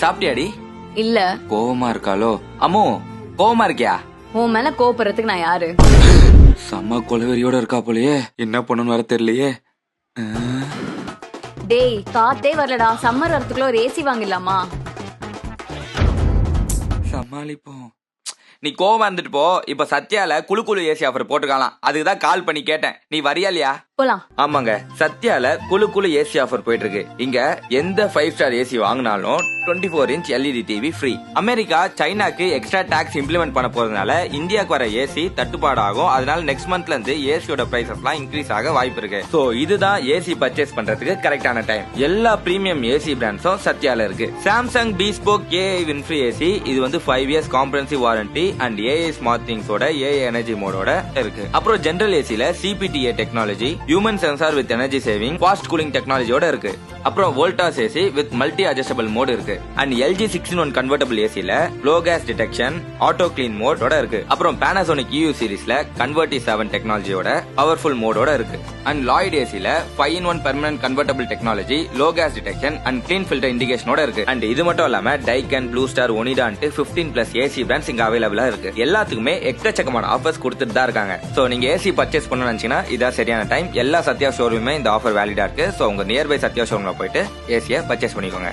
சாப்பிட்டியாடி? இல்ல. கோவமா இருக்காளோ? அம்மு கோவமா இருக்கியா? உன் மேல கோபுறதுக்கு நான் யாரு? செம்ம கொலவெறியோட இருக்கா போலயே. என்ன பண்ணணும் வர தெரியலையே. டேய் காத்தே வரலடா. சம்மர் வரதுக்குள்ள ஒரு ஏசி வாங்கிடலாமா? சமாளிப்போம். நீ கோவமா இருந்துட்டு போ. இப்ப சத்யால குழு ஏசி ஆஃபர் போட்டுக்கலாம். அதுக்குதான் கால் பண்ணி கேட்டேன். நீ வரியா இல்லையா? போலாம். ஆமாங்க, சத்யால குழு ஏசி ஆஃபர் போயிட்டு இருக்கு. இங்க எந்த 5 ஸ்டார் ஏசி வாங்கினாலும் 24 inch LED TV free. America சைனாக்கு எக்ஸ்ட்ரா டாக்ஸ் இம்ப்ளிமெண்ட் பண்ண போறதுனால இந்தியாவுக்கு வர ஏசி தட்டுப்பாடு ஆகும். அதனால நெக்ஸ்ட் மந்த்ல இருந்து ஏசியோட பிரைசஸ் எல்லாம் இன்க்ரீஸ் ஆக வாய்ப்பு இருக்கு. சோ இதுதான் ஏசி பர்ச்சேஸ் பண்றதுக்கு கரெக்டான டைம். எல்லா பிரீமியம் ஏசி பிராண்ட்ஸும் சத்யால இருக்கு. Samsung Bespoke AI WindFree AC இது வந்து 5 years comprehensive warranty and AI smart திங்ஸோட AI எனர்ஜி மோடோட இருக்கு. அப்புறம் ஜெனரல் ஏசில CPTA technology, human sensor with energy saving, fast cooling டெக்னாலஜியோட இருக்கு. அப்புறம் Voltas AC with multi adjustable mode இருக்கு. அண்ட் LG 6-in-1 கன்வெர்ட்டபிள் ஏசில low gas detection, auto clean மோடோட இருக்கு. அப்புறம் Panasonic EU சீரிஸ்ல கன்வெர்ட்டி 7 டெக்னாலஜியோட பவர்ஃபுல் மோடோட இருக்கு. And Lloyd ஏசில 5-in-1 permanent convertible technology, low gas detection and clean filter இண்டிகேஷனோட இருக்கு. அண்ட் இது மட்டும் இல்லாம டைக்கன், ப்ளூ ஸ்டார், ஒனிடான்ட்டு 15+ ஏசி பிராண்ட்ஸ் இங்க அவைலபிளா இருக்கு. எல்லாத்துக்குமே எக்கச்சக்கமான ஆஃபர்ஸ் கொடுத்துட்டு தான் இருக்காங்க. சோ நீங்க ஏசி பர்ச்சேஸ் பண்ணணும்னு நினைச்சீங்கன்னா இதான் சரியான டைம். எல்லா சத்யா ஷோரூமே இந்த ஆஃபர் வேலிடா இருக்கு. சோ உங்க நியர்பை சத்யா ஷோரூம்ல போயிட்டு ஏசியை பர்ச்சேஸ் பண்ணிக்கோங்க.